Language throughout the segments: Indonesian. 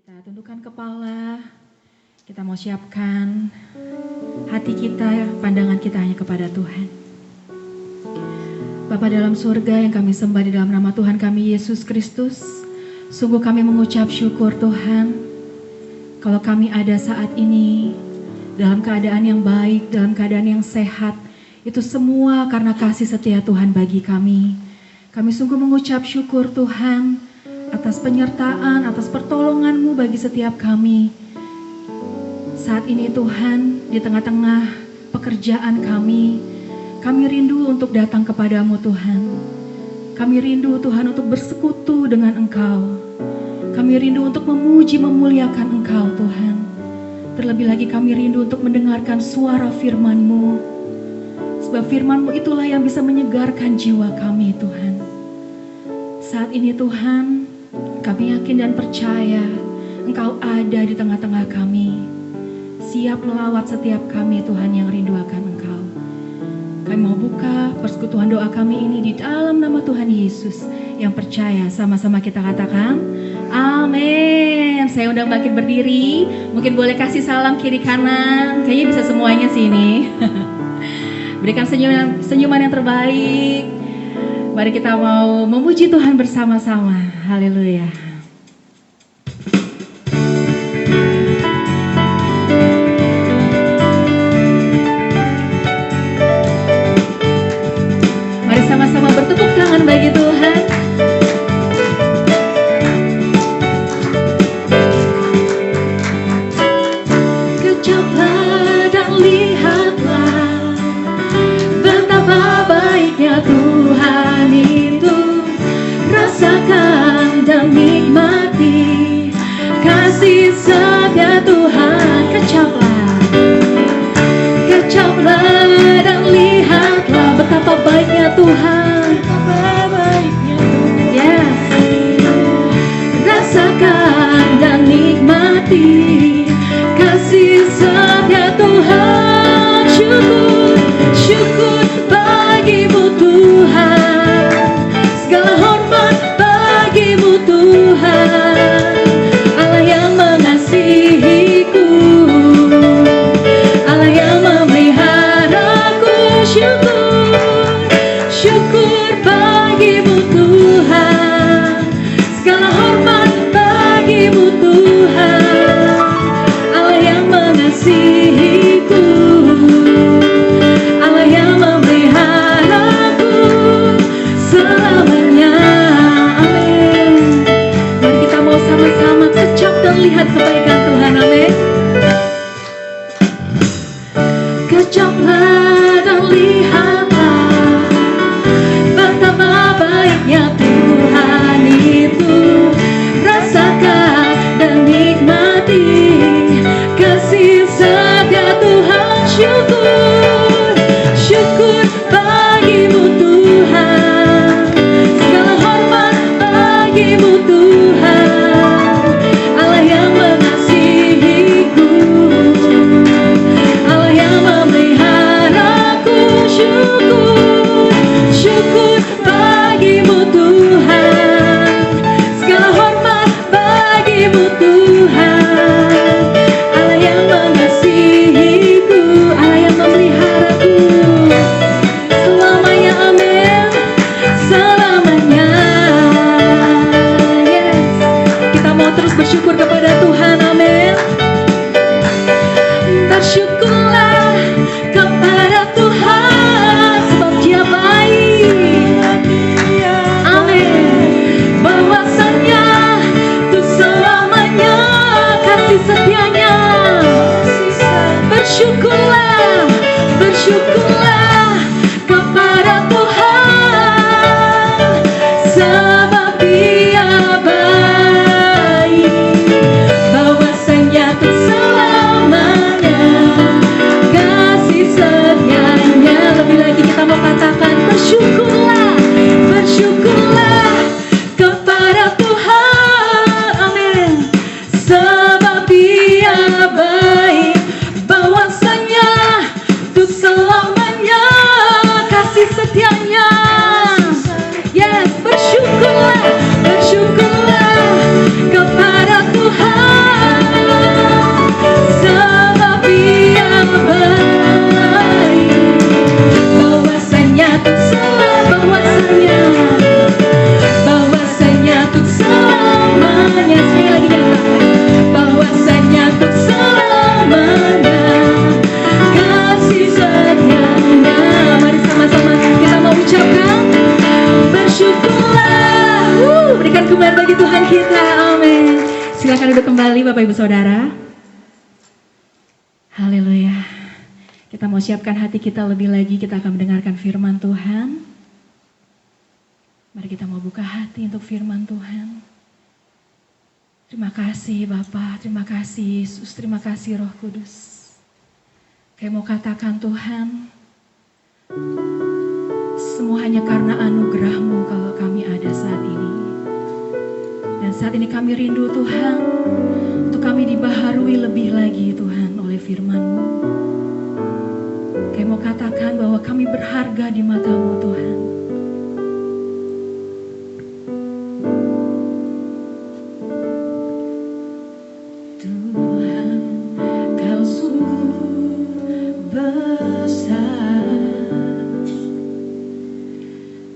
Kita tundukkan kepala, kita mau siapkan hati kita, pandangan kita hanya kepada Tuhan. Bapa dalam surga yang kami sembah di dalam nama Tuhan kami Yesus Kristus, sungguh kami mengucap syukur Tuhan, kalau kami ada saat ini dalam keadaan yang baik, dalam keadaan yang sehat, itu semua karena kasih setia Tuhan bagi kami. Kami sungguh mengucap syukur Tuhan atas penyertaan, atas pertolongan-Mu bagi setiap kami. Saat ini Tuhan, di tengah-tengah pekerjaan kami rindu untuk datang kepadamu Tuhan. Kami rindu Tuhan untuk bersekutu dengan Engkau. Kami rindu untuk memuji, memuliakan Engkau Tuhan. Terlebih lagi kami rindu untuk mendengarkan suara firman-Mu. Sebab firman-Mu itulah yang bisa menyegarkan jiwa kami Tuhan. Saat ini Tuhan, kami yakin dan percaya Engkau ada di tengah-tengah kami, siap melawat setiap kami Tuhan yang rindu akan Engkau. Kami mau buka persekutuan doa kami ini di dalam nama Tuhan Yesus. Yang percaya sama-sama kita katakan amin. Saya undang bangkit berdiri. Mungkin boleh kasih salam kiri kanan. Kayaknya bisa semuanya sih ini. Berikan senyuman yang terbaik. Mari kita mau memuji Tuhan bersama-sama. Haleluya. Mari sama-sama bertepuk tangan bagi Tuhan. Kejaplah dan lihatlah betapa baiknya Tuhan itu. Rasakan dan nikmati kasih setia Tuhan. Kecaplah dan lihatlah betapa baiknya Tuhan. Yes. Rasakan dan nikmati kasih setia Tuhan. Syukur bagimu Tuhan. Segala hormat bagimu Tuhan. kita. Amin. Silakan duduk kembali Bapak Ibu Saudara. Haleluya. Kita mau siapkan hati kita lebih lagi, kita akan mendengarkan firman Tuhan. Mari kita mau buka hati untuk firman Tuhan. Terima kasih Bapa, terima kasih Yesus, terima kasih Roh Kudus. Kayak mau katakan Tuhan, semua hanya karena anugerah-Mu kalau kami ada saat ini. Dan saat ini kami rindu Tuhan, untuk kami dibaharui lebih lagi Tuhan oleh firman-Mu. Kayak mau katakan bahwa kami berharga di mata-Mu Tuhan. Tuhan, Kau sungguh besar,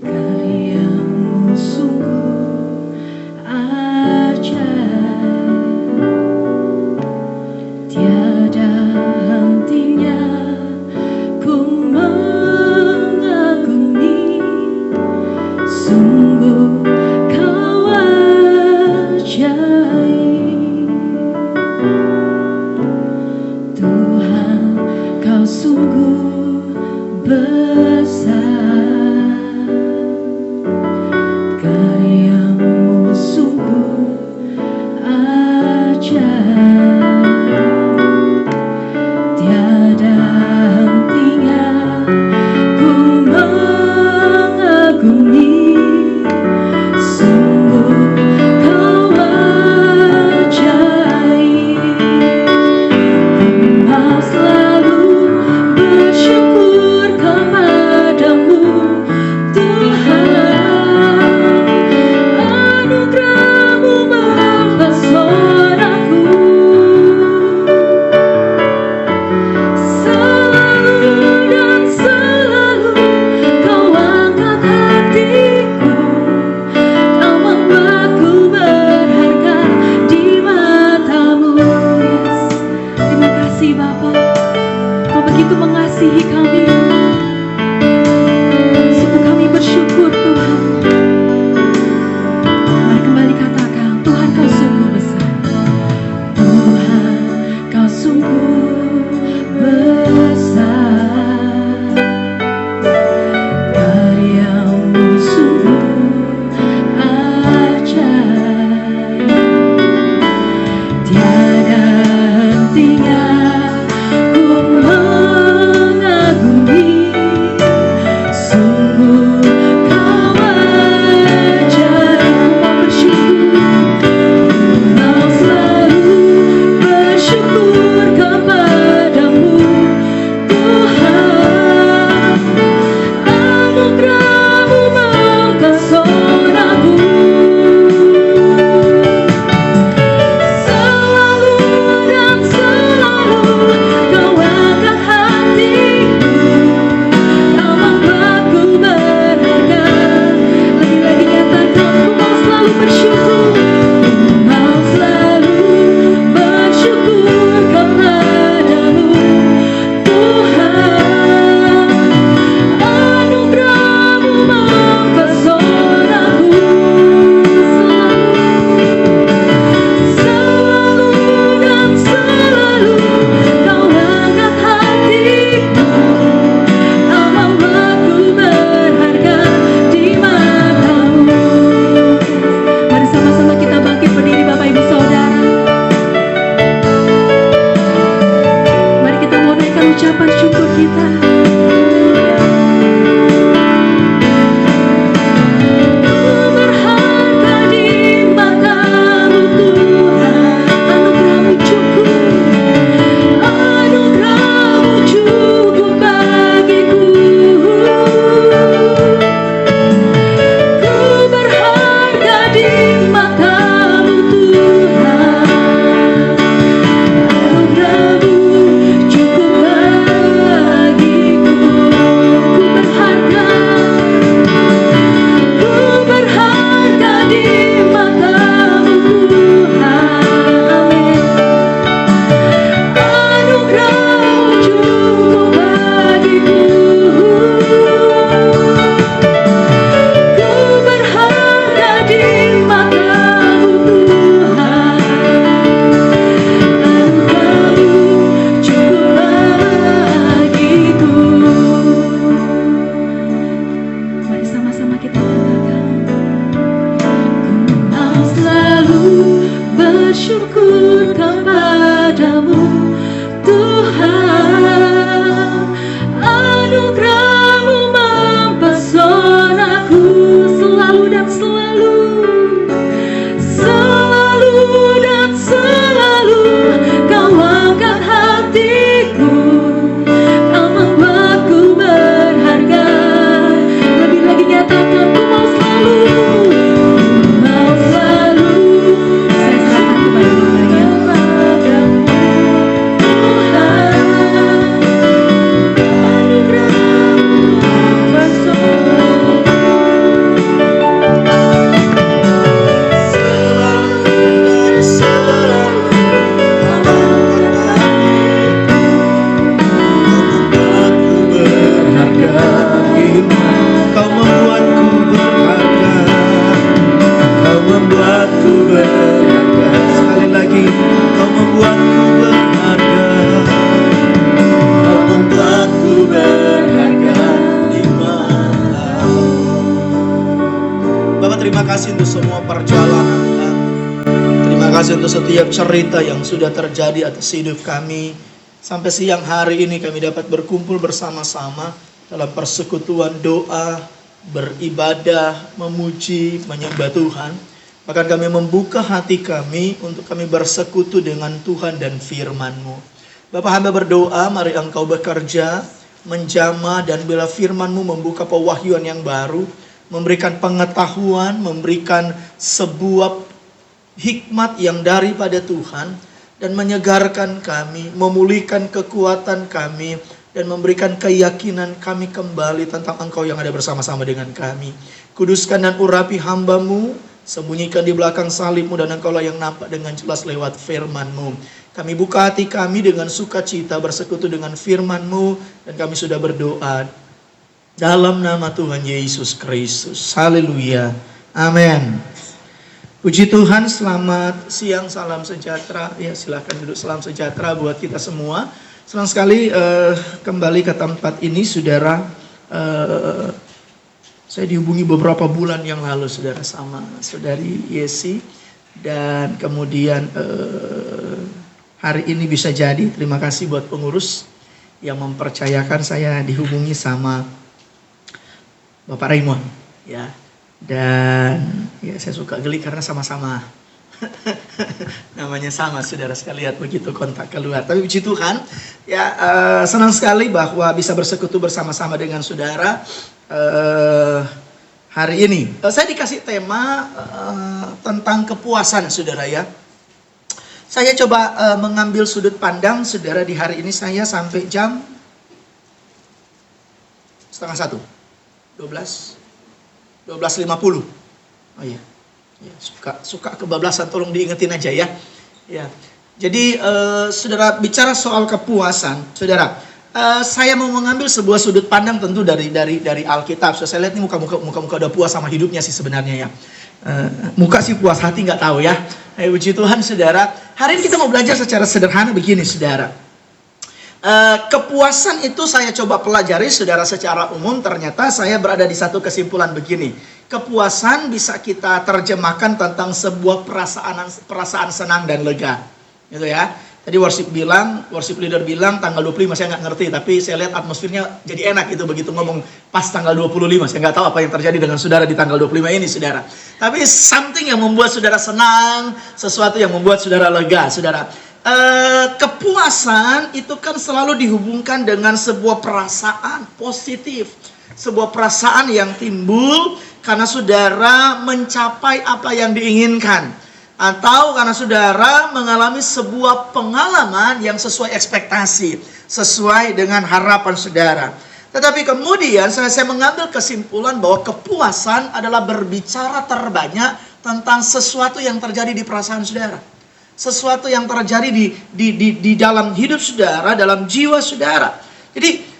karya-Mu sungguh ajaib, tiada hentinya ku mengagumi syukur kepadamu Tuhan. Anugerah-Mu mempesonaku selalu dan selalu, selalu dan selalu. Kau angkat hatiku, Kau membuatku berharga. Lebih lagi nyatakan, ku mau selalu, mau selalu. Saya serahkan kepada Tuhan. Kau membuatku berharga, Kau membuatku berharga. Sekali lagi, Kau membuatku berharga, Kau membuatku berharga di matamu. Bapak, terima kasih untuk semua perjalanan kami. Terima kasih untuk setiap cerita yang sudah terjadi atas hidup kami. Sampai siang hari ini kami dapat berkumpul bersama-sama dalam persekutuan doa, beribadah, memuji, menyembah Tuhan. Bahkan kami membuka hati kami untuk kami bersekutu dengan Tuhan dan firman-Mu. Bapak, hamba berdoa, mari Engkau bekerja, menjamah dan bila firman-Mu membuka pewahyuan yang baru, memberikan pengetahuan, memberikan sebuah hikmat yang daripada Tuhan, dan menyegarkan kami, memulihkan kekuatan kami, dan memberikan keyakinan kami kembali tentang Engkau yang ada bersama-sama dengan kami. Kuduskan dan urapi hamba-Mu, sembunyikan di belakang salib-Mu, dan Engkaulah yang nampak dengan jelas lewat firman-Mu. Kami buka hati kami dengan sukacita bersekutu dengan firman-Mu, dan kami sudah berdoa dalam nama Tuhan Yesus Kristus. Haleluya. Amin. Puji Tuhan, selamat siang, salam sejahtera. Ya, silakan duduk. Salam sejahtera buat kita semua. Senang sekali kembali ke tempat ini, saudara. Saya dihubungi beberapa bulan yang lalu, saudara, sama saudari Yesi. Dan kemudian hari ini bisa jadi. Terima kasih buat pengurus yang mempercayakan saya dihubungi sama Bapak Raymond. Ya. Dan ya, saya suka geli karena sama-sama. Namanya sama, saudara sekalian, begitu kontak keluar. Tapi puji Tuhan, ya senang sekali bahwa bisa bersekutu bersama-sama dengan saudara hari ini. Saya dikasih tema tentang kepuasan, saudara ya. Saya coba mengambil sudut pandang, saudara, di hari ini saya sampai jam 12:50. Oh iya. Ya, suka kebablasan, tolong diingetin aja ya. Ya. Jadi saudara, bicara soal kepuasan, saudara, saya mau mengambil sebuah sudut pandang tentu dari Alkitab. So, saya lihat nih muka-muka udah puas sama hidupnya sih sebenarnya ya. Muka sih puas, hati nggak tahu ya. Puji Tuhan, saudara. Hari ini kita mau belajar secara sederhana begini, saudara. Kepuasan itu saya coba pelajari, saudara, secara umum. Ternyata saya berada di satu kesimpulan begini. Kepuasan bisa kita terjemahkan tentang sebuah perasaan senang dan lega, gitu ya. Tadi worship leader bilang tanggal 25, saya nggak ngerti, tapi saya lihat atmosfernya jadi enak itu begitu ngomong pas tanggal 25. Saya nggak tahu apa yang terjadi dengan saudara di tanggal 25 ini, saudara. Tapi something yang membuat saudara senang, sesuatu yang membuat saudara lega, saudara. Kepuasan itu kan selalu dihubungkan dengan sebuah perasaan positif, sebuah perasaan yang timbul karena saudara mencapai apa yang diinginkan, atau karena saudara mengalami sebuah pengalaman yang sesuai ekspektasi, sesuai dengan harapan saudara. Tetapi kemudian saya mengambil kesimpulan bahwa kepuasan adalah berbicara terbanyak tentang sesuatu yang terjadi di perasaan saudara, sesuatu yang terjadi di dalam hidup saudara, dalam jiwa saudara. Jadi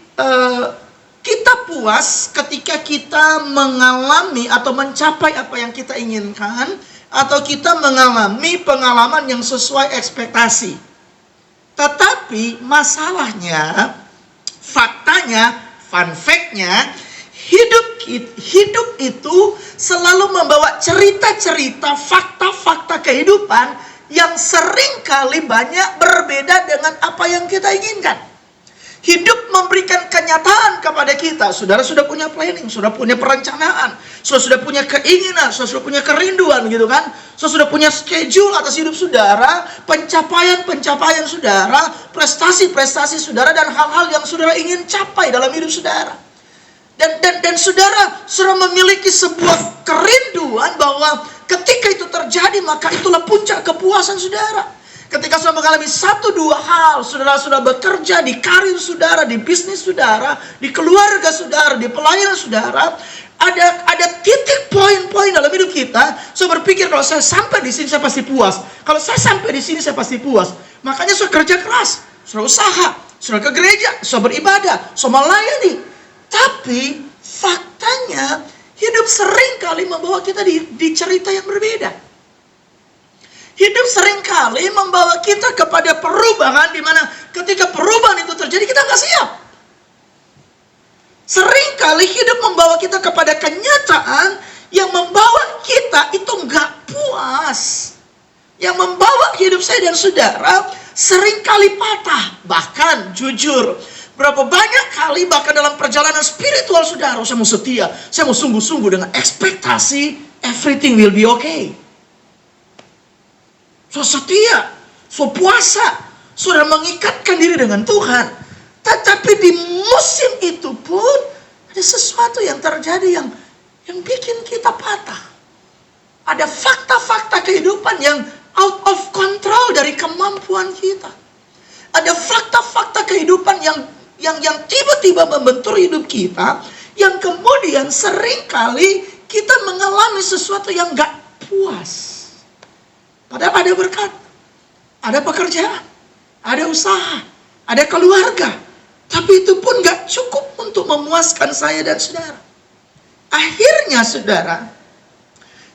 kita puas ketika kita mengalami atau mencapai apa yang kita inginkan, atau kita mengalami pengalaman yang sesuai ekspektasi. Tetapi masalahnya, faktanya, fun fact-nya, hidup itu selalu membawa cerita-cerita, fakta-fakta kehidupan yang sering kali banyak berbeda dengan apa yang kita inginkan. Hidup memberikan kenyataan kepada kita. Saudara sudah punya planning, sudah punya perencanaan, sudah punya keinginan, sudah punya kerinduan gitu kan. Sudah punya schedule atas hidup saudara, pencapaian saudara, prestasi saudara, dan hal-hal yang saudara ingin capai dalam hidup saudara. Dan saudara sudah memiliki sebuah kerinduan bahwa ketika itu terjadi, maka itulah puncak kepuasan saudara. Ketika saudara mengalami 1-2 hal, saudara sudah bekerja di karir saudara, di bisnis saudara, di keluarga saudara, di pelayanan saudara, ada titik poin-poin dalam hidup kita. Saudara berpikir, kalau saya sampai di sini saya pasti puas. Kalau saya sampai di sini saya pasti puas. Makanya saudara kerja keras, saudara usaha, saudara ke gereja, saudara beribadah, saudara melayani. Tapi faktanya hidup sering kali membawa kita di cerita yang berbeda. Hidup seringkali membawa kita kepada perubahan, di mana ketika perubahan itu terjadi kita nggak siap. Seringkali hidup membawa kita kepada kenyataan yang membawa kita itu nggak puas. Yang membawa hidup saya dan saudara seringkali patah. Bahkan jujur, berapa banyak kali bahkan dalam perjalanan spiritual saudara, saya mau setia, saya mau sungguh-sungguh dengan ekspektasi everything will be okay. So setia, so puasa, sudah mengikatkan diri dengan Tuhan. Tetapi di musim itu pun ada sesuatu yang terjadi yang bikin kita patah. Ada fakta-fakta kehidupan yang out of control dari kemampuan kita. Ada fakta-fakta kehidupan yang tiba-tiba membentur hidup kita, yang kemudian seringkali kita mengalami sesuatu yang gak puas. Padahal ada berkat, ada pekerjaan, ada usaha, ada keluarga. Tapi itu pun gak cukup untuk memuaskan saya dan saudara. Akhirnya saudara,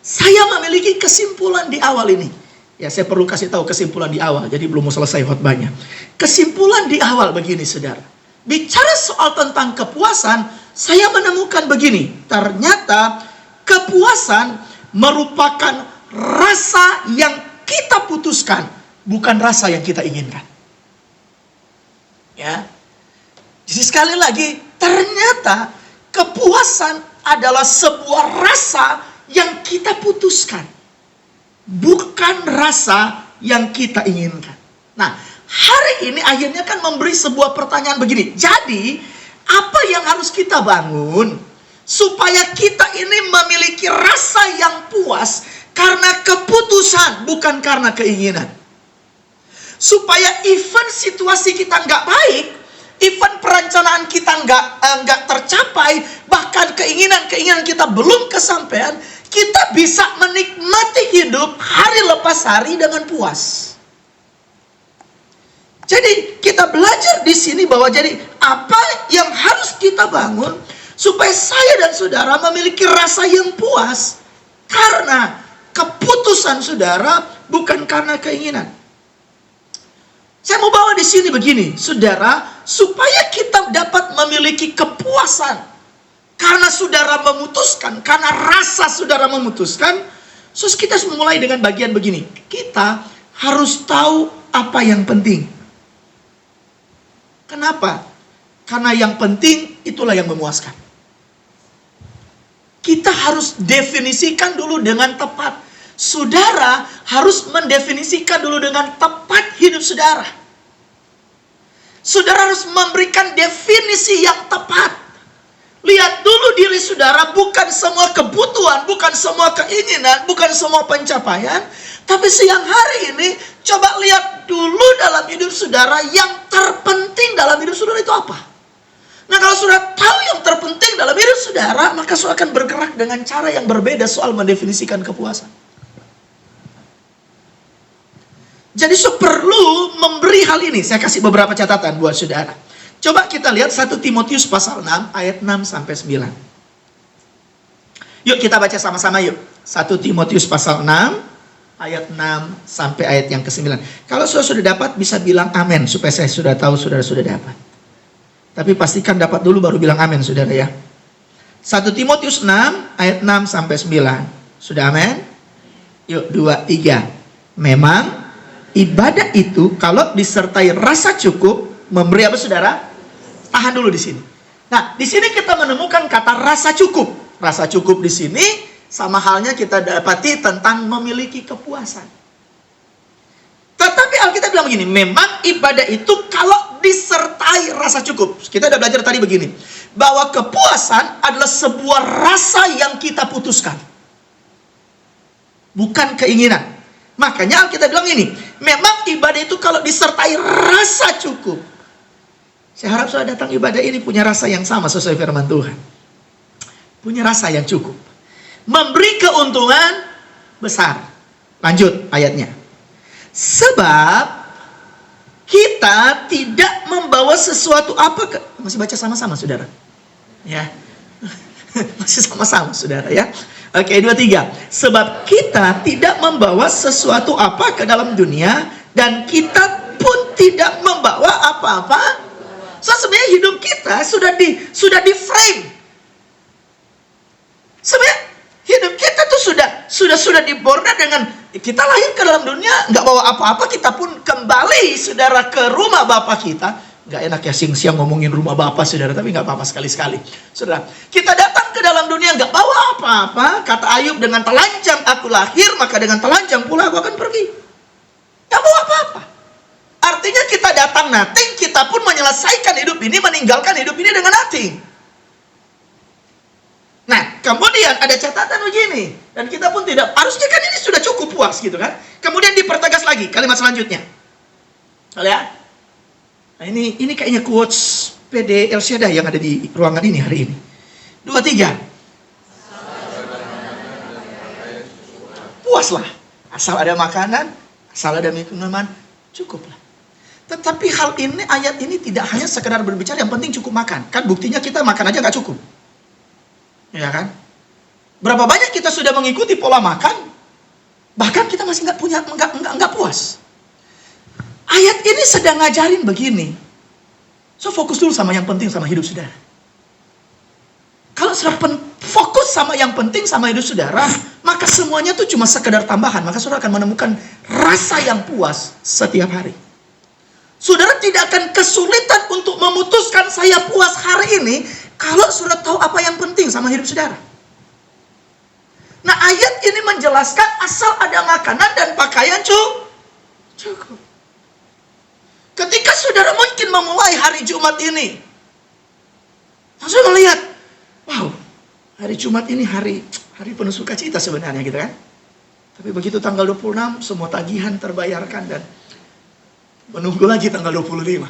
saya memiliki kesimpulan di awal ini. Ya, saya perlu kasih tahu kesimpulan di awal, jadi belum mau selesai khotbahnya. Kesimpulan di awal begini saudara. Bicara soal tentang kepuasan, saya menemukan begini. Ternyata kepuasan merupakan rasa yang kita putuskan, bukan rasa yang kita inginkan. Ya. Jadi sekali lagi, ternyata kepuasan adalah sebuah rasa yang kita putuskan, bukan rasa yang kita inginkan. Nah, hari ini akhirnya kan memberi sebuah pertanyaan begini. Jadi, apa yang harus kita bangun supaya kita ini memiliki rasa yang puas karena keputusan, bukan karena keinginan. Supaya even situasi kita nggak baik, even perencanaan kita nggak tercapai, bahkan keinginan kita belum kesampaian, kita bisa menikmati hidup hari lepas hari dengan puas. Jadi kita belajar di sini bahwa jadi apa yang harus kita bangun supaya saya dan saudara memiliki rasa yang puas karena keputusan saudara, bukan karena keinginan. Saya mau bawa di sini begini, saudara, supaya kita dapat memiliki kepuasan karena saudara memutuskan, karena rasa saudara memutuskan. Terus kita mulai dengan bagian begini. Kita harus tahu apa yang penting. Kenapa? Karena yang penting itulah yang memuaskan. Kita harus definisikan dulu dengan tepat. Saudara harus mendefinisikan dulu dengan tepat hidup saudara. Saudara harus memberikan definisi yang tepat. Lihat dulu diri saudara, bukan semua kebutuhan, bukan semua keinginan, bukan semua pencapaian. Tapi siang hari ini, coba lihat dulu dalam hidup saudara, yang terpenting dalam hidup saudara itu apa? Nah, kalau saudara tahu yang terpenting dalam hidup saudara, maka saudara akan bergerak dengan cara yang berbeda soal mendefinisikan kepuasan. Jadi perlu memberi hal ini. Saya kasih beberapa catatan buat saudara. Coba kita lihat 1 Timotius pasal 6 ayat 6 sampai 9. Yuk kita baca sama-sama yuk. 1 Timotius pasal 6 ayat 6 sampai ayat yang ke-9. Kalau sudah dapat bisa bilang amin supaya saya sudah tahu saudara sudah dapat. Tapi pastikan dapat dulu baru bilang amin saudara ya. 1 Timotius 6 ayat 6 sampai 9. Sudah amin? Yuk 2, 3. Memang ibadah itu kalau disertai rasa cukup, memberi apa saudara? Tahan dulu di sini. Nah, di sini kita menemukan kata rasa cukup. Rasa cukup di sini sama halnya kita dapati tentang memiliki kepuasan. Tetapi Alkitab bilang begini, memang ibadah itu kalau disertai rasa cukup. Kita udah belajar tadi begini, bahwa kepuasan adalah sebuah rasa yang kita putuskan, bukan keinginan. Makanya Alkitab bilang ini, memang ibadah itu kalau disertai rasa cukup. Saya harap saudara datang ibadah ini punya rasa yang sama sesuai firman Tuhan. Punya rasa yang cukup. Memberi keuntungan besar. Lanjut ayatnya. Sebab kita tidak membawa sesuatu apa ke... Masih baca sama-sama saudara? Ya. Masih sama-sama saudara ya. Oke, 2-3. Sebab kita tidak membawa sesuatu apa ke dalam dunia, dan kita pun tidak membawa apa-apa. So sebenarnya hidup kita sudah di frame. Sebenarnya hidup kita tuh sudah dibordir dengan kita lahir ke dalam dunia nggak bawa apa-apa, kita pun kembali saudara ke rumah Bapak kita. Nggak enak ya siang-siang ngomongin rumah Bapak saudara, tapi nggak apa-apa sekali-sekali. Saudara, kita datang ke dalam dunia nggak bawa apa-apa. Kata Ayub, dengan telanjang aku lahir, maka dengan telanjang pula aku akan pergi. Nggak bawa apa-apa. Artinya kita datang nothing, kita pun menyelesaikan hidup ini, meninggalkan hidup ini dengan nothing. Nah, kemudian ada catatan begini, dan kita pun tidak, harusnya kan ini sudah cukup puas gitu kan. Kemudian dipertegas lagi kalimat selanjutnya. Lihat. Nah, ini kayaknya quotes PD El Shaddai yang ada di ruangan ini hari ini. 2-3. Puaslah. Asal ada makanan, asal ada minuman, cukuplah. Tetapi hal ini, ayat ini tidak hanya sekedar berbicara yang penting cukup makan. Kan buktinya kita makan aja nggak cukup. Ya kan? Berapa banyak kita sudah mengikuti pola makan, bahkan kita masih nggak puas. Ayat ini sedang ngajarin begini. So fokus dulu sama yang penting sama hidup saudara. Kalau sudah fokus sama yang penting sama hidup saudara, maka semuanya tuh cuma sekedar tambahan. Maka saudara akan menemukan rasa yang puas setiap hari. Saudara tidak akan kesulitan untuk memutuskan saya puas hari ini kalau saudara tahu apa yang penting sama hidup saudara. Nah, ayat ini menjelaskan asal ada makanan dan pakaian cukup. Ketika saudara mungkin memulai hari Jumat ini, langsung melihat, wow, hari Jumat ini hari penuh sukacita sebenarnya gitu kan. Tapi begitu tanggal 26, semua tagihan terbayarkan dan menunggu lagi tanggal 25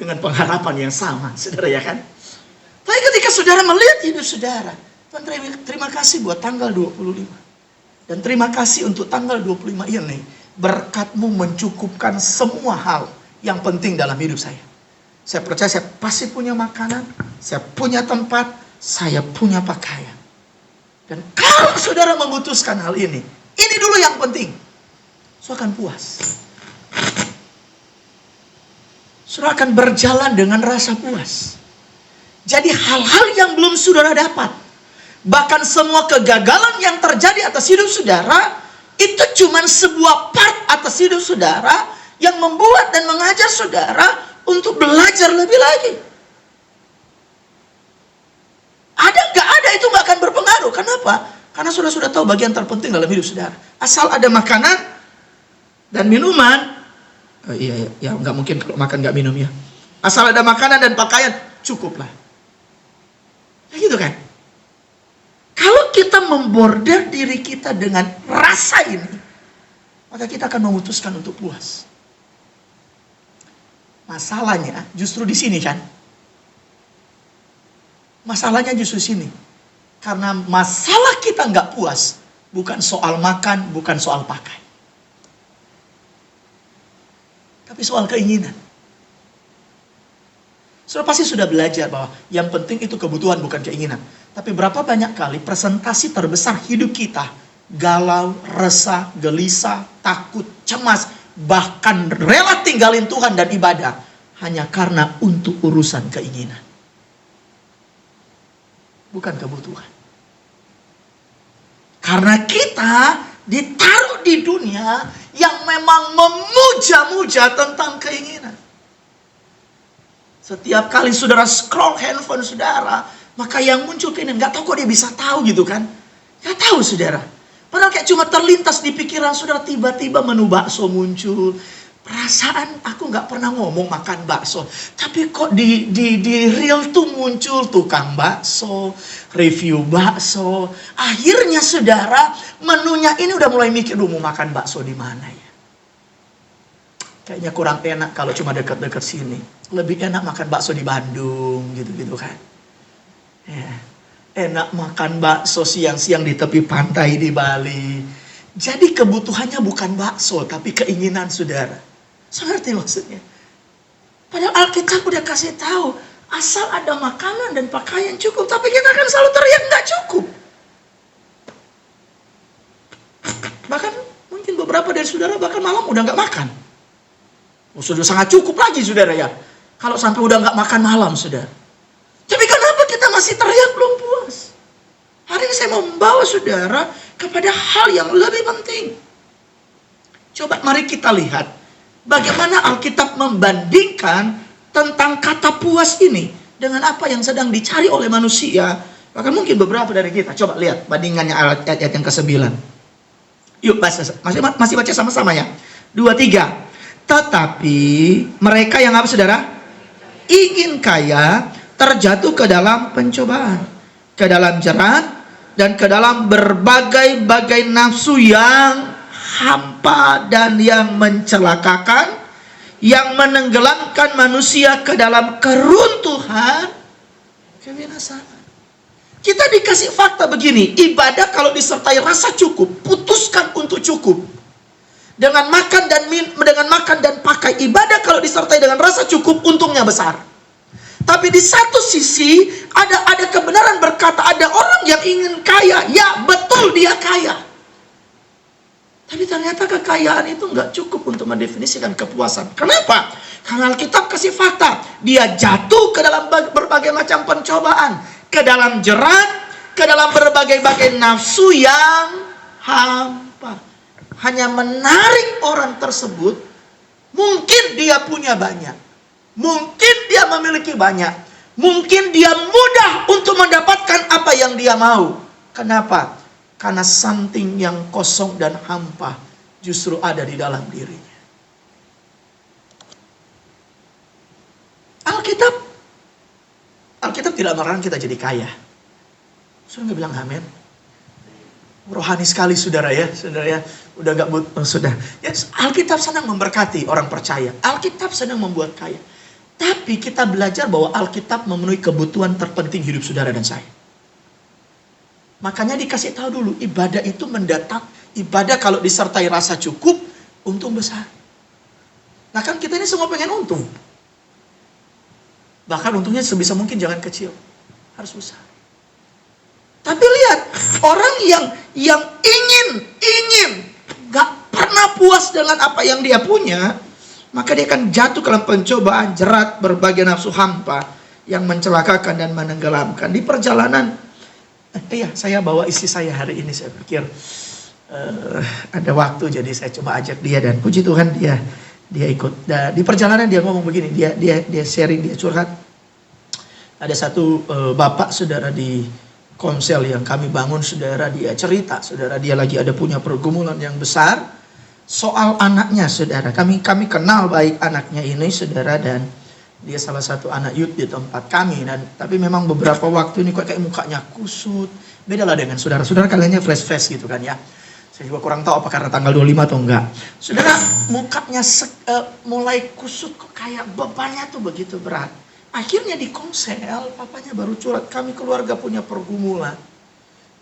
dengan pengharapan yang sama, saudara ya kan. Tapi ketika saudara melihat hidup saudara, Tuhan terima kasih buat tanggal 25. Dan terima kasih untuk tanggal 25 ini, berkat-Mu mencukupkan semua hal yang penting dalam hidup saya. Saya percaya saya pasti punya makanan, saya punya tempat, saya punya pakaian. Dan kalau saudara memutuskan hal ini dulu yang penting, saudara akan puas. Saudara akan berjalan dengan rasa puas. Jadi hal-hal yang belum saudara dapat, bahkan semua kegagalan yang terjadi atas hidup saudara, itu cuma sebuah part atas hidup saudara yang membuat dan mengajar saudara untuk belajar lebih lagi. Ada nggak ada itu nggak akan berpengaruh. Kenapa? Karena saudara sudah tahu bagian terpenting dalam hidup saudara. Asal ada makanan dan minuman, ya nggak mungkin kalau makan nggak minum ya. Asal ada makanan dan pakaian, cukuplah. Ya gitu kan? Kalau kita memborder diri kita dengan rasa ini, maka kita akan memutuskan untuk puas. Masalahnya justru di sini kan. Masalahnya justru di sini. Karena masalah kita nggak puas, bukan soal makan, bukan soal pakai. Tapi soal keinginan. Saudara pasti sudah belajar bahwa yang penting itu kebutuhan, bukan keinginan. Tapi berapa banyak kali presentasi terbesar hidup kita, galau, resah, gelisah, takut, cemas, bahkan rela tinggalin Tuhan dan ibadah, hanya karena untuk urusan keinginan. Bukan kebutuhan. Karena kita ditaruh di dunia yang memang memuja-muja tentang keinginan. Setiap kali saudara scroll handphone saudara, maka yang muncul keinginan. Gak tahu kok dia bisa tahu gitu kan. Gak tahu saudara. Padahal kayak cuma terlintas di pikiran saudara, tiba-tiba menu bakso muncul. Perasaan aku gak pernah ngomong makan bakso. Tapi kok di reel tuh muncul tukang bakso, review bakso. Akhirnya saudara, menunya ini udah mulai mikir, mau makan bakso di mana ya. Kayaknya kurang enak kalau cuma dekat-dekat sini. Lebih enak makan bakso di Bandung gitu-gitu kan. Ya. Enak makan bakso siang-siang di tepi pantai di Bali. Jadi kebutuhannya bukan bakso, tapi keinginan saudara. Saya ngerti maksudnya. Padahal Alkitab udah kasih tahu, asal ada makanan dan pakaian cukup. Tapi kita kan selalu teriak nggak cukup. Bahkan mungkin beberapa dari saudara bahkan malam udah nggak makan. Sudah sangat cukup lagi saudara ya. Kalau sampai udah nggak makan malam saudara. Tapi kenapa kita masih teriak belum puas? Hari ini saya mau membawa saudara kepada hal yang lebih penting. Coba mari kita lihat bagaimana Alkitab membandingkan tentang kata puas ini dengan apa yang sedang dicari oleh manusia. Bahkan mungkin beberapa dari kita. Coba lihat bandingannya ayat yang ke-9. Yuk masih baca sama-sama ya. 2, 3. Tetapi mereka yang apa saudara? Ingin kaya terjatuh ke dalam pencobaan, ke dalam jerat, dan ke dalam berbagai-bagai nafsu yang hampa dan yang mencelakakan, yang menenggelamkan manusia ke dalam keruntuhan, kebinasaan. Kita dikasih fakta begini, ibadah kalau disertai rasa cukup, putuskan untuk cukup. Dengan makan dan pakai, ibadah kalau disertai dengan rasa cukup, untungnya besar. Tapi di satu sisi ada kebenaran berkata, ada orang yang ingin kaya, ya betul dia kaya. Tapi ternyata kekayaan itu nggak cukup untuk mendefinisikan kepuasan. Kenapa? Karena Alkitab kasih fakta. Dia jatuh ke dalam berbagai macam pencobaan. Ke dalam jerat, ke dalam berbagai-bagai nafsu yang hampa. Hanya menarik orang tersebut. Mungkin dia punya banyak. Mungkin dia memiliki banyak. Mungkin dia mudah untuk mendapatkan apa yang dia mau. Kenapa? Karena something yang kosong dan hampa justru ada di dalam dirinya. Alkitab tidak melarang kita jadi kaya. Sudah nggak bilang amin? Rohani sekali saudara ya. Udah nggak sudah. Ya, Alkitab sedang memberkati orang percaya. Alkitab sedang membuat kaya. Tapi kita belajar bahwa Alkitab memenuhi kebutuhan terpenting hidup saudara dan saya. Makanya dikasih tahu dulu, ibadah itu mendatang, ibadah kalau disertai rasa cukup, untung besar. Nah kan kita ini semua pengen untung. Bahkan untungnya sebisa mungkin jangan kecil, harus besar. Tapi lihat, orang yang ingin, gak pernah puas dengan apa yang dia punya, maka dia akan jatuh ke dalam pencobaan, jerat, berbagai nafsu hampa, yang mencelakakan dan menenggelamkan. Di perjalanan, saya bawa istri saya hari ini. Saya pikir ada waktu, jadi saya coba ajak dia, dan puji Tuhan dia ikut. Di perjalanan dia ngomong begini, dia sharing, dia curhat. Ada satu bapak saudara di konsel yang kami bangun saudara, dia cerita saudara, dia lagi ada punya pergumulan yang besar soal anaknya saudara. Kami kenal baik anaknya ini saudara, dan dia salah satu anak youth di tempat kami. Tapi memang beberapa waktu ini kayak mukanya kusut. Beda lah dengan saudara-saudara, kaliannya fresh gitu kan ya. Saya juga kurang tahu apa karena tanggal 25 atau enggak. Saudara, mukanya mulai kusut, kok kayak bebannya tuh begitu berat. Akhirnya di konsel, papanya baru curhat, kami keluarga punya pergumulan.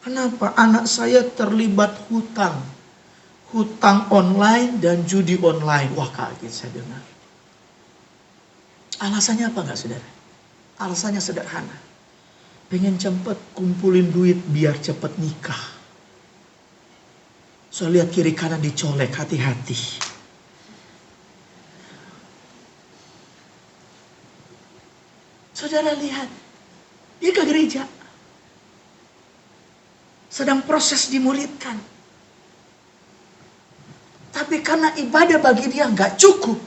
Kenapa? Anak saya terlibat hutang online dan judi online. Wah, kaget saya dengar. Alasannya apa enggak saudara? Alasannya sederhana. Pengen cepet kumpulin duit biar cepet nikah. So lihat kiri kanan dicolek, hati-hati. Saudara lihat, dia ke gereja. Sedang proses dimuridkan. Tapi karena ibadah bagi dia nggak cukup,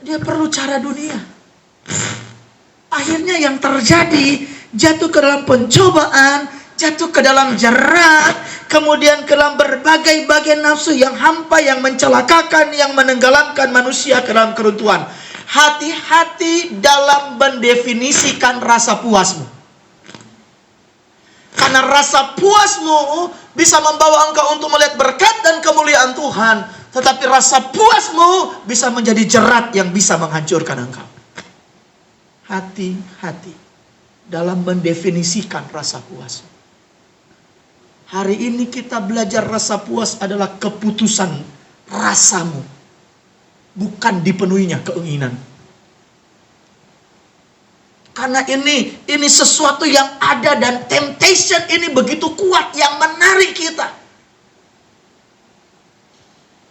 dia perlu cara dunia. Akhirnya yang terjadi, jatuh ke dalam pencobaan, jatuh ke dalam jerat, kemudian ke dalam berbagai-bagai nafsu yang hampa, yang mencelakakan, yang menenggelamkan manusia ke dalam keruntuhan. Hati-hati dalam mendefinisikan rasa puasmu. Karena rasa puasmu bisa membawa engkau untuk melihat berkat dan kemuliaan Tuhan. Tetapi rasa puasmu bisa menjadi jerat yang bisa menghancurkan engkau. Hati-hati dalam mendefinisikan rasa puasmu. Hari ini kita belajar rasa puas adalah keputusan rasamu. Bukan dipenuhinya keinginan. Karena ini sesuatu yang ada dan temptation ini begitu kuat yang menarik kita.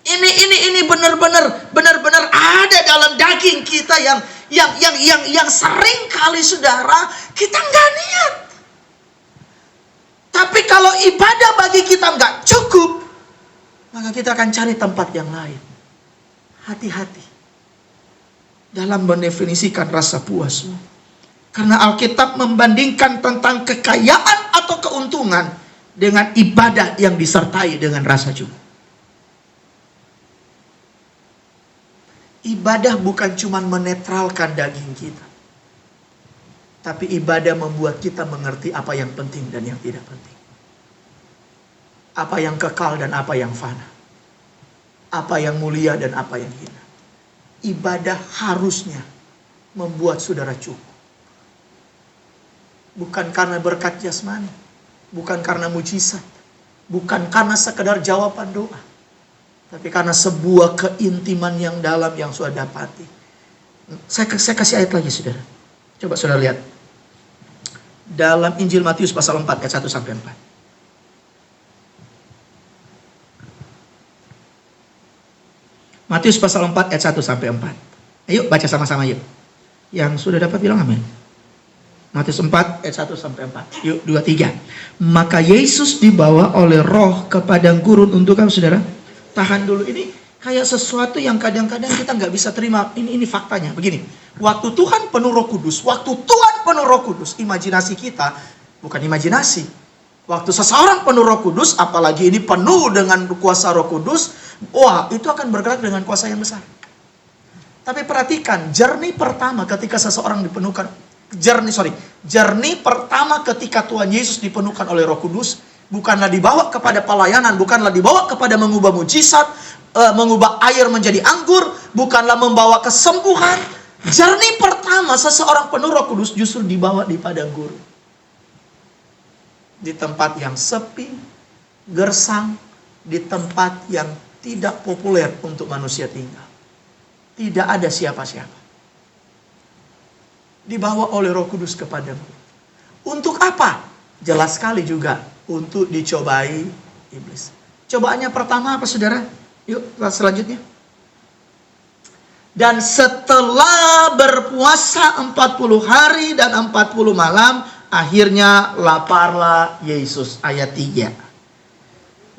Ini benar-benar ada dalam daging kita yang sering kali saudara kita nggak niat. Tapi kalau ibadah bagi kita nggak cukup, maka kita akan cari tempat yang lain. Hati-hati dalam mendefinisikan rasa puasmu. Karena Alkitab membandingkan tentang kekayaan atau keuntungan dengan ibadah yang disertai dengan rasa cukup. Ibadah bukan cuma menetralkan daging kita. Tapi ibadah membuat kita mengerti apa yang penting dan yang tidak penting. Apa yang kekal dan apa yang fana. Apa yang mulia dan apa yang hina. Ibadah harusnya membuat saudara cukup. Bukan karena berkat jasmani. Bukan karena mujizat. Bukan karena sekedar jawaban doa. Tapi karena sebuah keintiman yang dalam yang saudara dapati. Saya kasih ayat lagi saudara. Coba saudara lihat. Dalam Injil Matius pasal 4 ayat 1 sampai 4. Matius pasal 4 ayat 1 sampai 4. Ayo baca sama-sama yuk. Yang sudah dapat bilang amin. Matius 4 ayat 1 sampai 4. Yuk 2, 3. Maka Yesus dibawa oleh Roh ke padang gurun untuk apa saudara? Tahan dulu, ini kayak sesuatu yang kadang-kadang kita nggak bisa terima. Ini faktanya begini. Waktu Tuhan penuh Roh Kudus, imajinasi kita bukan imajinasi. Waktu seseorang penuh Roh Kudus, apalagi ini penuh dengan kuasa Roh Kudus, wah itu akan bergerak dengan kuasa yang besar. Tapi perhatikan, jernih pertama ketika seseorang dipenuhkan, jernih pertama ketika Tuhan Yesus dipenuhkan oleh Roh Kudus, bukanlah dibawa kepada pelayanan, bukanlah dibawa kepada mengubah mujizat, mengubah air menjadi anggur, bukanlah membawa kesembuhan. Jernih pertama seseorang penuh Roh Kudus justru dibawa di padang gurun. Di tempat yang sepi, gersang, di tempat yang tidak populer untuk manusia tinggal. Tidak ada siapa-siapa. Dibawa oleh Roh Kudus ke padang gurun. Untuk apa? Jelas sekali juga untuk dicobai iblis. Cobaannya pertama apa saudara? Yuk selanjutnya. Dan setelah berpuasa 40 hari dan 40 malam, akhirnya laparlah Yesus. Ayat 3.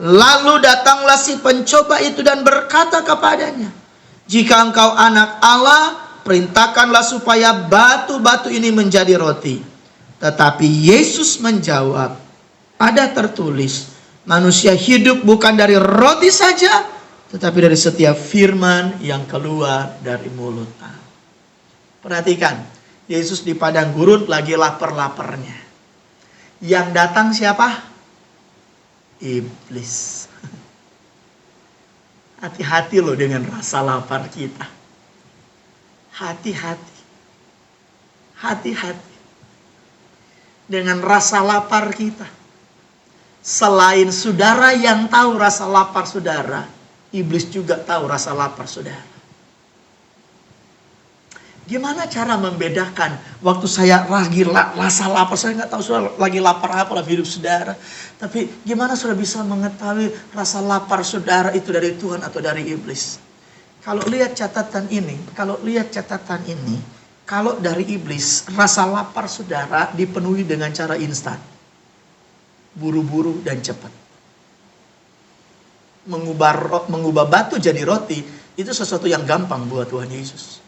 Lalu datanglah si pencoba itu dan berkata kepadanya, jika engkau anak Allah, perintahkanlah supaya batu-batu ini menjadi roti. Tetapi Yesus menjawab, ada tertulis, manusia hidup bukan dari roti saja, tetapi dari setiap firman yang keluar dari mulut Allah. Perhatikan, Yesus di padang gurun lagi lapar-laparnya. Yang datang siapa? Iblis. Hati-hati loh dengan rasa lapar kita. Hati-hati. Hati-hati. Dengan rasa lapar kita. Selain saudara yang tahu rasa lapar saudara, iblis juga tahu rasa lapar saudara. Gimana cara membedakan waktu saya lagi rasa lapar, saya nggak tahu saudara lagi lapar apa dalam hidup saudara. Tapi gimana saudara bisa mengetahui rasa lapar saudara itu dari Tuhan atau dari iblis? Kalau lihat catatan ini, kalau dari iblis, rasa lapar saudara dipenuhi dengan cara instan. Buru-buru dan cepat. mengubah batu jadi roti, itu sesuatu yang gampang buat Tuhan Yesus.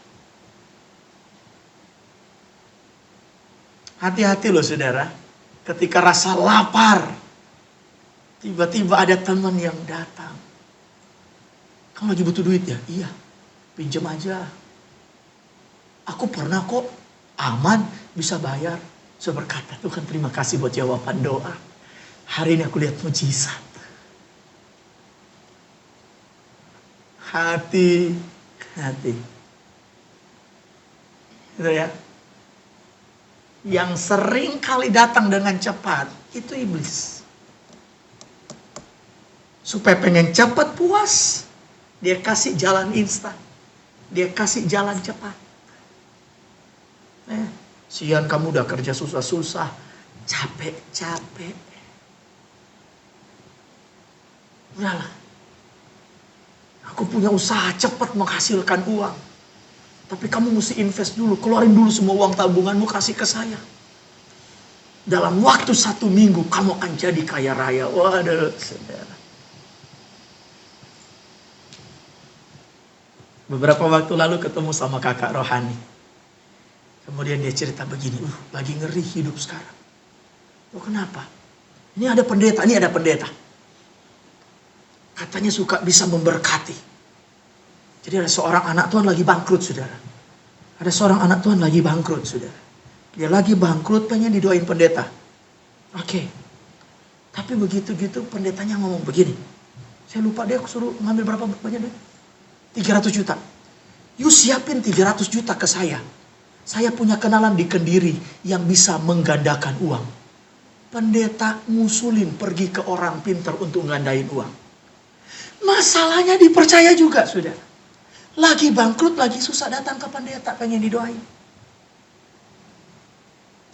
Hati-hati loh saudara, ketika rasa lapar, tiba-tiba ada teman yang datang. Kamu lagi butuh duit ya? Iya, pinjam aja. Aku pernah kok, aman, bisa bayar. Saya berkata, Tuhan terima kasih buat jawaban doa. Hari ini aku lihat mujizat. Hati-hati. Gitu ya. Yang sering kali datang dengan cepat, itu iblis. Supaya pengen cepat puas, dia kasih jalan instan. Dia kasih jalan cepat. Sian kamu udah kerja susah-susah, capek-capek. Udahlah. Aku punya usaha cepat menghasilkan uang. Tapi kamu mesti invest dulu, keluarin dulu semua uang tabunganmu, kasih ke saya. Dalam waktu 1 minggu kamu akan jadi kaya raya. Waduh, saudara. Beberapa waktu lalu ketemu sama kakak rohani. Kemudian dia cerita begini, lagi ngeri hidup sekarang. Oh kenapa? Ini ada pendeta. Katanya suka bisa memberkati. Jadi ada seorang anak Tuhan lagi bangkrut, saudara. Ada seorang anak Tuhan lagi bangkrut, saudara. Dia lagi bangkrut, pengen didoain pendeta. Oke. Tapi begitu-gitu pendetanya ngomong begini. Saya lupa dia suruh ngambil berapa banyak duit. 300 juta. You siapin 300 juta ke saya. Saya punya kenalan di Kediri yang bisa menggandakan uang. Pendeta ngusulin pergi ke orang pintar untuk ngandain uang. Masalahnya dipercaya juga, saudara. Lagi bangkrut, lagi susah datang ke pendeta, pengen didoain.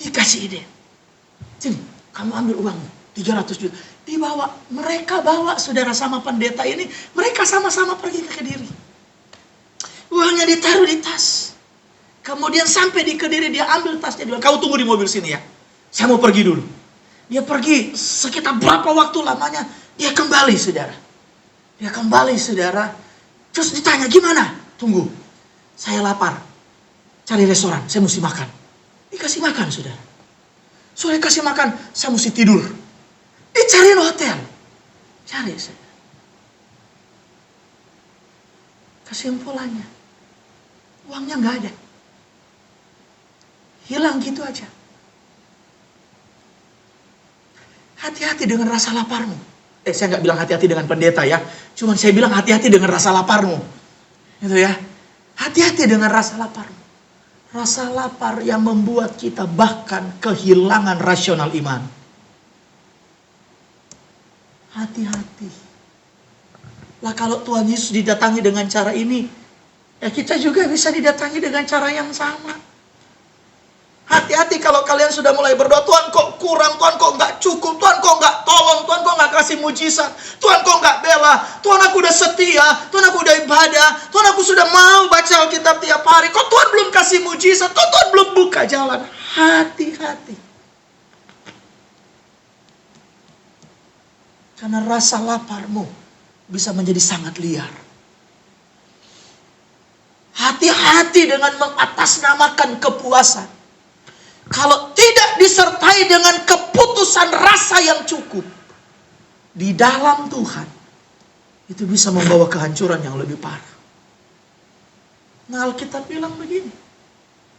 Dikasih ide. Sini, kamu ambil uang 300 juta. Dibawa, mereka bawa saudara sama pendeta ini. Mereka sama-sama pergi ke Kediri. Uangnya ditaruh di tas. Kemudian sampai di Kediri dia ambil tasnya. Dia bilang, kau tunggu di mobil sini ya. Saya mau pergi dulu. Dia pergi sekitar berapa waktu lamanya. Dia kembali saudara. Terus ditanya, gimana? Tunggu, saya lapar. Cari restoran, saya mesti makan. Dikasih makan, saudara. Soalnya kasih makan, saya mesti tidur. Dicariin hotel. Cari, saudara. Kesimpulannya, uangnya nggak ada. Hilang gitu aja. Hati-hati dengan rasa laparmu. Saya nggak bilang hati-hati dengan pendeta ya. Cuman saya bilang hati-hati dengan rasa laparmu. Gitu ya. Hati-hati dengan rasa laparmu. Rasa lapar yang membuat kita bahkan kehilangan rasional iman. Hati-hati. Lah kalau Tuhan Yesus didatangi dengan cara ini, ya kita juga bisa didatangi dengan cara yang sama. Hati-hati kalau kalian sudah mulai berdoa, Tuhan kok kurang, Tuhan kok nggak cukup, Tuhan kok nggak tolong, Tuhan kok nggak kasih mujizat, Tuhan kok nggak bela, Tuhan aku udah setia, Tuhan aku udah ibadah, Tuhan aku sudah mau baca Alkitab tiap hari, kok Tuhan belum kasih mujizat, kok Tuhan belum buka jalan. Hati-hati. Karena rasa laparmu bisa menjadi sangat liar. Hati-hati dengan mengatasnamakan kepuasan. Kalau tidak disertai dengan keputusan rasa yang cukup di dalam Tuhan, itu bisa membawa kehancuran yang lebih parah. Nah, Alkitab bilang begini,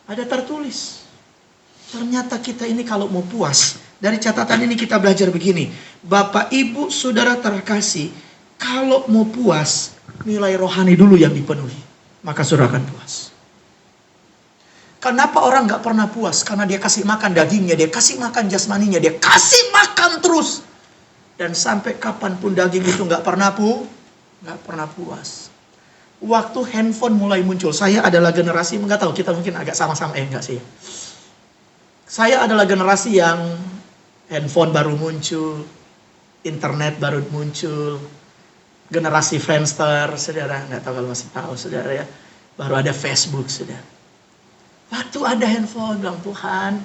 ada tertulis. Ternyata kita ini kalau mau puas, dari catatan ini kita belajar begini. Bapak, Ibu, Saudara terkasih, kalau mau puas, nilai rohani dulu yang dipenuhi. Maka saudara akan puas. Kenapa orang gak pernah puas? Karena dia kasih makan dagingnya, dia kasih makan jasmaninya, dia kasih makan terus. Dan sampai kapanpun daging itu gak pernah puas. Waktu handphone mulai muncul, saya adalah generasi, nggak tahu kita mungkin agak sama-sama, enggak sih. Saya adalah generasi yang handphone baru muncul, internet baru muncul, generasi Friendster, saudara, nggak tahu kalau masih tahu, saudara ya. Baru ada Facebook, saudara. Waktu ada handphone, bilang Tuhan,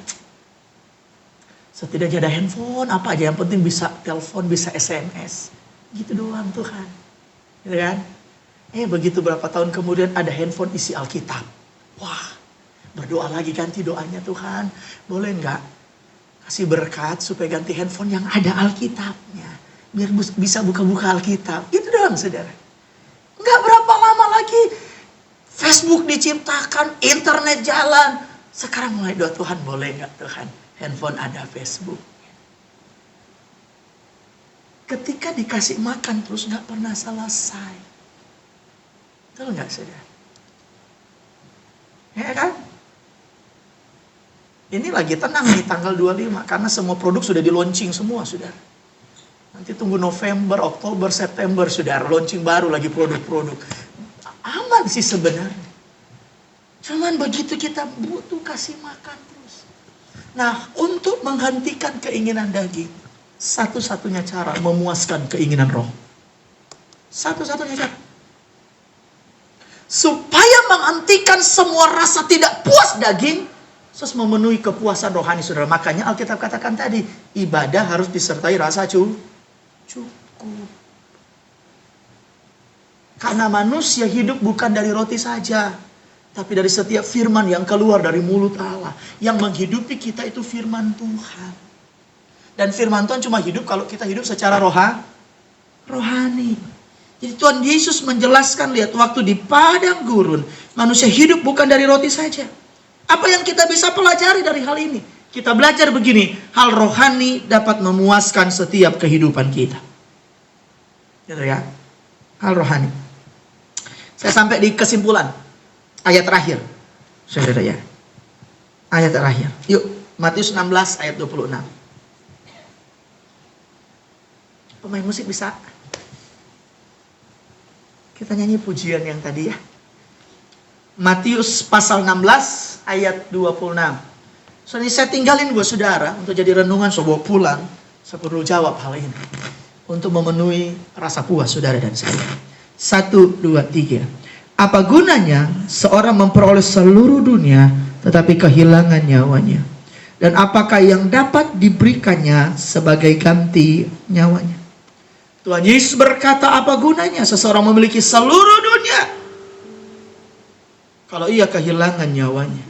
setidaknya ada handphone, apa aja yang penting bisa telepon, bisa SMS. Gitu doang Tuhan. Gitu kan? Begitu berapa tahun kemudian ada handphone isi Alkitab. Wah, berdoa lagi, ganti doanya, Tuhan, boleh nggak kasih berkat supaya ganti handphone yang ada Alkitabnya, biar bisa buka-buka Alkitab. Itu doang, saudara. Nggak berapa lama lagi Facebook diciptakan, internet jalan. Sekarang mulai doa, Tuhan boleh nggak Tuhan handphone ada Facebook. Ketika dikasih makan terus nggak pernah selesai. Betul nggak, saudara? Ya kan? Ini lagi tenang nih tanggal 25 karena semua produk sudah di launching semua, saudara. Nanti tunggu November, Oktober, September, saudara, launching baru lagi produk-produk. Aman sih sebenarnya. Cuman begitu kita butuh kasih makan terus. Nah, untuk menghentikan keinginan daging, satu-satunya cara memuaskan keinginan roh. Satu-satunya cara. Supaya menghentikan semua rasa tidak puas daging, terus memenuhi kepuasan rohani, saudara. Makanya Alkitab katakan tadi, ibadah harus disertai rasa cukup. Karena manusia hidup bukan dari roti saja, tapi dari setiap firman yang keluar dari mulut Allah. Yang menghidupi kita itu firman Tuhan. Dan firman Tuhan cuma hidup kalau kita hidup secara rohani. Jadi Tuhan Yesus menjelaskan, lihat, waktu di padang gurun, manusia hidup bukan dari roti saja. Apa yang kita bisa pelajari dari hal ini? Kita belajar begini, hal rohani dapat memuaskan setiap kehidupan kita. Gitu ya, hal rohani. Saya sampai di kesimpulan ayat terakhir, saudara ya. Ayat terakhir. Yuk, Matius 16 ayat 26. Pemain musik bisa? Kita nyanyi pujian yang tadi ya. Matius pasal 16 ayat 26. Soalnya saya tinggalin buat saudara untuk jadi renungan, so bawa pulang. Saya perlu jawab hal ini untuk memenuhi rasa puas saudara dan saya. 1, 2, 3. Apa gunanya seorang memperoleh seluruh dunia tetapi kehilangan nyawanya? Dan apakah yang dapat diberikannya sebagai ganti nyawanya? Tuhan Yesus berkata, apa gunanya seseorang memiliki seluruh dunia kalau ia kehilangan nyawanya?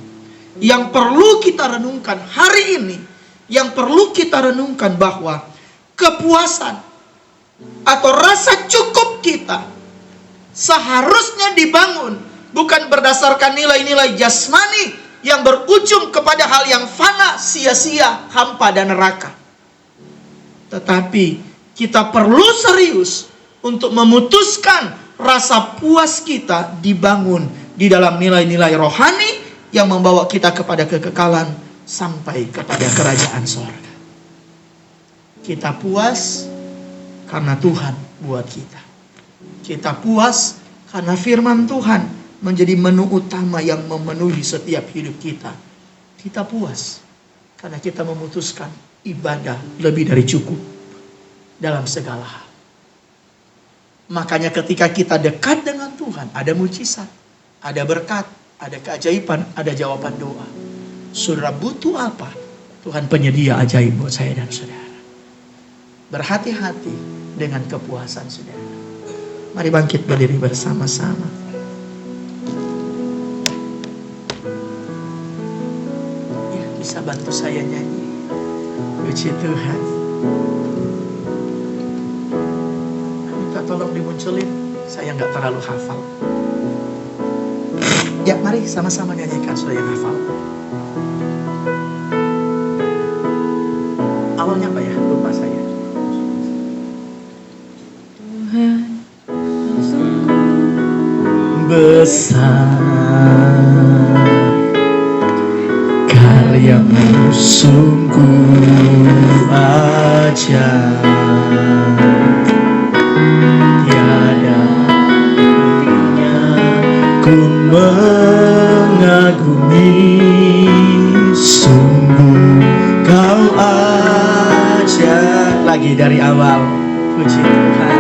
Yang perlu kita renungkan hari ini, yang perlu kita renungkan bahwa kepuasan atau rasa cukup kita seharusnya dibangun bukan berdasarkan nilai-nilai jasmani yang berujung kepada hal yang fana, sia-sia, hampa, dan neraka. Tetapi kita perlu serius untuk memutuskan rasa puas kita dibangun di dalam nilai-nilai rohani yang membawa kita kepada kekekalan sampai kepada kerajaan sorga. Kita puas karena Tuhan buat kita. Kita puas karena firman Tuhan menjadi menu utama yang memenuhi setiap hidup kita. Kita puas karena kita memutuskan ibadah lebih dari cukup dalam segala hal. Makanya ketika kita dekat dengan Tuhan, ada mujizat, ada berkat, ada keajaiban, ada jawaban doa. Saudara butuh apa? Tuhan penyedia ajaib buat saya dan saudara. Berhati-hati dengan kepuasan saudara. Mari bangkit berdiri bersama-sama. Ya, bisa bantu saya nyanyi. Puji Tuhan. Minta tolong dimunculin. Saya nggak terlalu hafal. Ya, mari sama-sama nyanyikan saudara yang hafal. Awalnya apa ya? Lupa saya. Tuhan besar, karyamu sungguh ajaib, tiada hentinya ku mengagumi, sungguh kau ajaib. Lagi dari awal, puji Tuhan.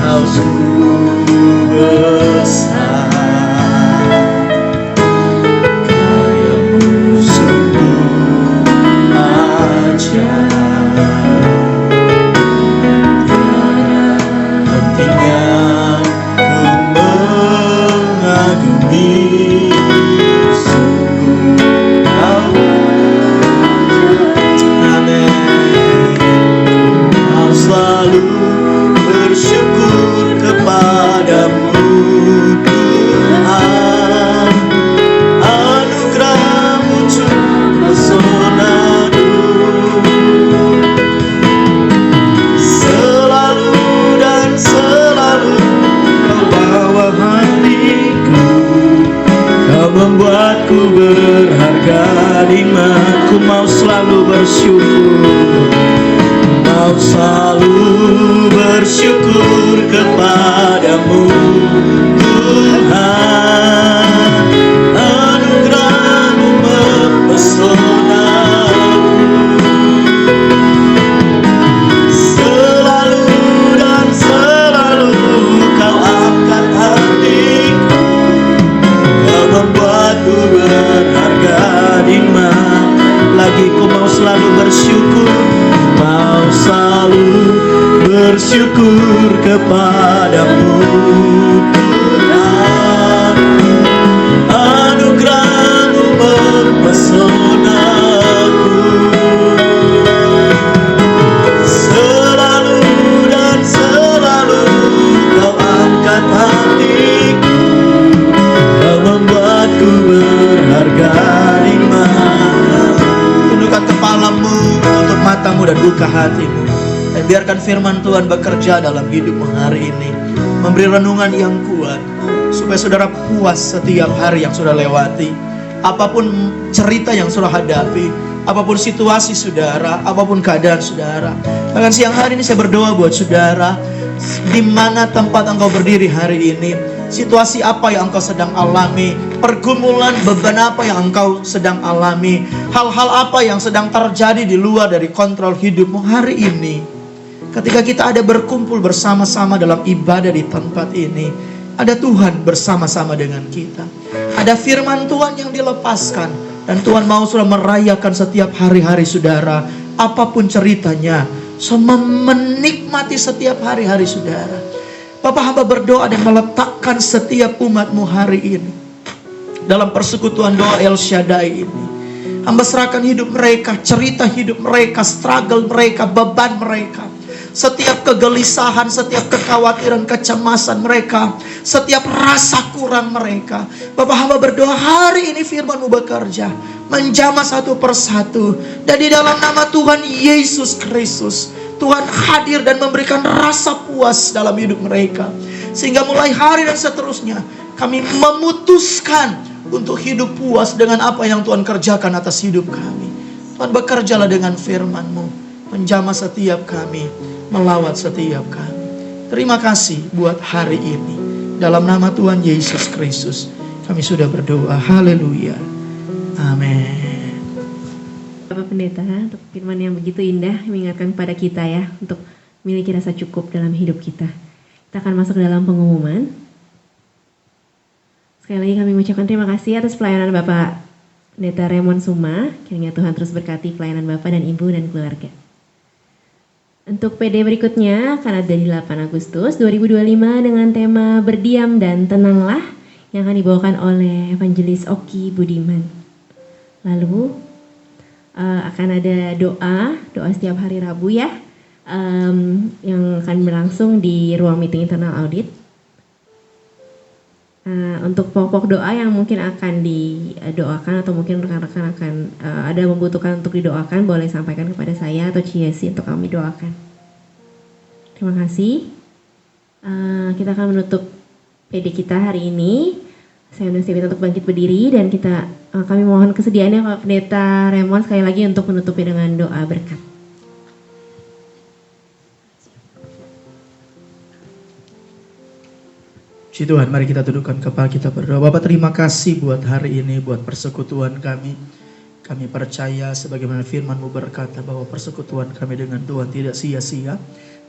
Kau sungguh besar, karyamu sungguh ajaib, tiada bersyukur, mau selalu bersyukur kepadamu Tuhan. Anugerah-Mu mempesona, selalu dan selalu Kau angkat hatiku, Kau membuatku berharga di mana lagi. Ku mau selalu bersyukur, mau selalu bersyukur kepadamu Tuhan. Anugerah-Mu mempesonaku, selalu dan selalu Kau angkat hatiku, Kau membuatku berharga di mana. Tundukkan kepalamu, tutup matamu dan buka hatimu, dan biarkan firman Tuhan bekerja dalam hidupmu hari ini, memberi renungan yang kuat, supaya saudara puas setiap hari yang sudah lewati. Apapun cerita yang sudah hadapi, apapun situasi saudara, apapun keadaan saudara. Bahkan siang hari ini saya berdoa buat saudara, di mana tempat engkau berdiri hari ini, situasi apa yang engkau sedang alami, pergumulan beban apa yang engkau sedang alami, hal-hal apa yang sedang terjadi di luar dari kontrol hidupmu hari ini. Ketika kita ada berkumpul bersama-sama dalam ibadah di tempat ini, ada Tuhan bersama-sama dengan kita. Ada firman Tuhan yang dilepaskan, dan Tuhan mau sudah merayakan setiap hari-hari saudara, apapun ceritanya, semua menikmati setiap hari-hari saudara. Bapak hamba berdoa dan meletakkan setiap umatmu hari ini dalam persekutuan doa El Shaddai ini. Hamba serahkan hidup mereka, cerita hidup mereka, struggle mereka, beban mereka, setiap kegelisahan, setiap kekhawatiran, kecemasan mereka, setiap rasa kurang mereka. Bapak hamba berdoa hari ini firman-Mu bekerja, menjamah satu persatu, dan di dalam nama Tuhan Yesus Kristus, Tuhan hadir dan memberikan rasa puas dalam hidup mereka. Sehingga mulai hari dan seterusnya, kami memutuskan untuk hidup puas dengan apa yang Tuhan kerjakan atas hidup kami. Tuhan bekerjalah dengan firman-Mu, menjamah setiap kami, melawat setiap kami. Terima kasih buat hari ini. Dalam nama Tuhan Yesus Kristus kami sudah berdoa. Haleluya. Amin. Bapak Pendeta, untuk firman yang begitu indah mengingatkan kepada kita ya, untuk memiliki rasa cukup dalam hidup kita. Kita akan masuk ke dalam pengumuman. Sekali lagi kami mengucapkan terima kasih atas pelayanan Bapak Pendeta Raymond Suma. Kiranya Tuhan terus berkati pelayanan Bapak dan Ibu dan keluarga. Untuk PD berikutnya akan ada di 8 Agustus 2025 dengan tema Berdiam dan Tenanglah, yang akan dibawakan oleh Evangelis Oki Budiman. Lalu akan ada doa setiap hari Rabu ya, yang akan berlangsung di ruang meeting internal audit. Untuk pokok doa yang mungkin akan didoakan atau mungkin rekan-rekan akan ada membutuhkan untuk didoakan, boleh sampaikan kepada saya atau Ciesi untuk kami doakan. Terima kasih. Kita akan menutup PD kita hari ini. Saya undang Stevita untuk bangkit berdiri, dan kami mohon kesediaannya Pak Pendeta Raymond sekali lagi untuk menutupi dengan doa berkat. Puji Tuhan, mari kita dudukkan kepala kita berdoa. Bapak terima kasih buat hari ini, buat persekutuan kami. Kami percaya sebagaimana firman-Mu berkata bahwa persekutuan kami dengan Tuhan tidak sia-sia.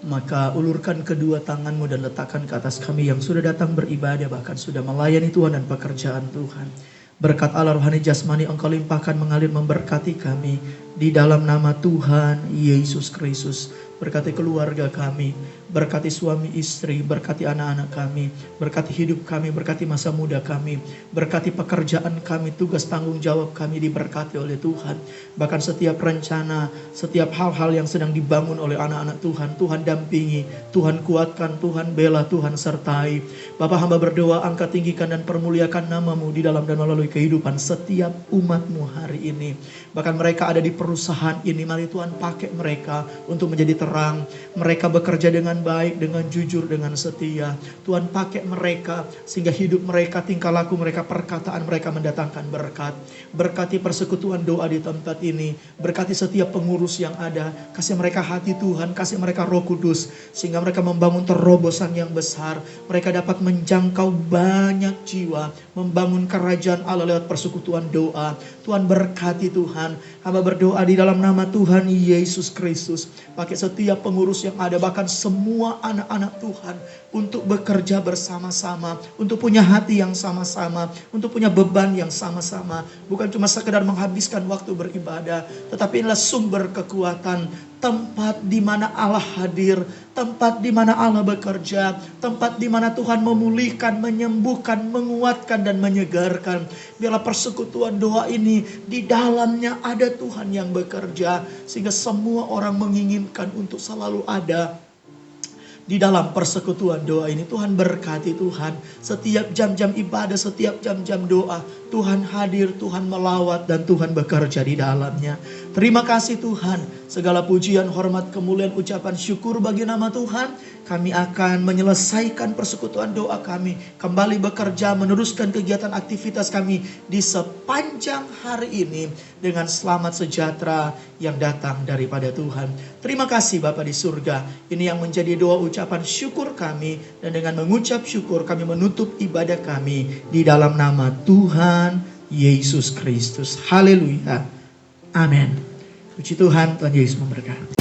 Maka ulurkan kedua tangan-Mu dan letakkan ke atas kami yang sudah datang beribadah, bahkan sudah melayani Tuhan dan pekerjaan Tuhan. Berkat Allah rohani jasmani Engkau limpahkan mengalir memberkati kami di dalam nama Tuhan Yesus Kristus. Berkati keluarga kami, berkati suami istri, berkati anak-anak kami, berkati hidup kami, berkati masa muda kami, berkati pekerjaan kami, tugas tanggung jawab kami diberkati oleh Tuhan. Bahkan setiap rencana, setiap hal-hal yang sedang dibangun oleh anak-anak Tuhan, Tuhan dampingi, Tuhan kuatkan, Tuhan bela, Tuhan sertai. Bapa hamba berdoa, angkat tinggikan dan permuliakan nama-Mu di dalam dan melalui kehidupan setiap umat-Mu hari ini. Bahkan mereka ada di perusahaan ini. Mari Tuhan pakai mereka untuk menjadi terang. Mereka bekerja dengan baik, dengan jujur, dengan setia. Tuhan pakai mereka sehingga hidup mereka, tingkah laku mereka, perkataan mereka mendatangkan berkat. Berkati persekutuan doa di tempat ini. Berkati setiap pengurus yang ada. Kasih mereka hati Tuhan, kasih mereka Roh Kudus sehingga mereka membangun terobosan yang besar. Mereka dapat menjangkau banyak jiwa, membangun kerajaan Allah lewat persekutuan doa. Tuhan berkati Tuhan. Hamba berdoa di dalam nama Tuhan Yesus Kristus. Pakai setiap pengurus yang ada, bahkan semua anak-anak Tuhan, untuk bekerja bersama-sama, untuk punya hati yang sama-sama, untuk punya beban yang sama-sama. Bukan cuma sekedar menghabiskan waktu beribadah, tetapi inilah sumber kekuatan, tempat di mana Allah hadir, tempat di mana Allah bekerja, tempat di mana Tuhan memulihkan, menyembuhkan, menguatkan, dan menyegarkan. Biarlah persekutuan doa ini di dalamnya ada Tuhan yang bekerja, sehingga semua orang menginginkan untuk selalu ada di dalam persekutuan doa ini. Tuhan berkati Tuhan. Setiap jam-jam ibadah, setiap jam-jam doa, Tuhan hadir, Tuhan melawat, dan Tuhan bekerja di dalamnya. Terima kasih Tuhan. Segala pujian, hormat, kemuliaan, ucapan syukur bagi nama Tuhan. Kami akan menyelesaikan persekutuan doa kami, kembali bekerja, meneruskan kegiatan aktivitas kami di sepanjang hari ini dengan selamat sejahtera yang datang daripada Tuhan. Terima kasih Bapa di surga. Ini yang menjadi doa ucapan syukur kami, dan dengan mengucap syukur kami menutup ibadah kami di dalam nama Tuhan Yesus Kristus. Haleluya. Amin. Puji Tuhan, Tuhan Yesus memberkati.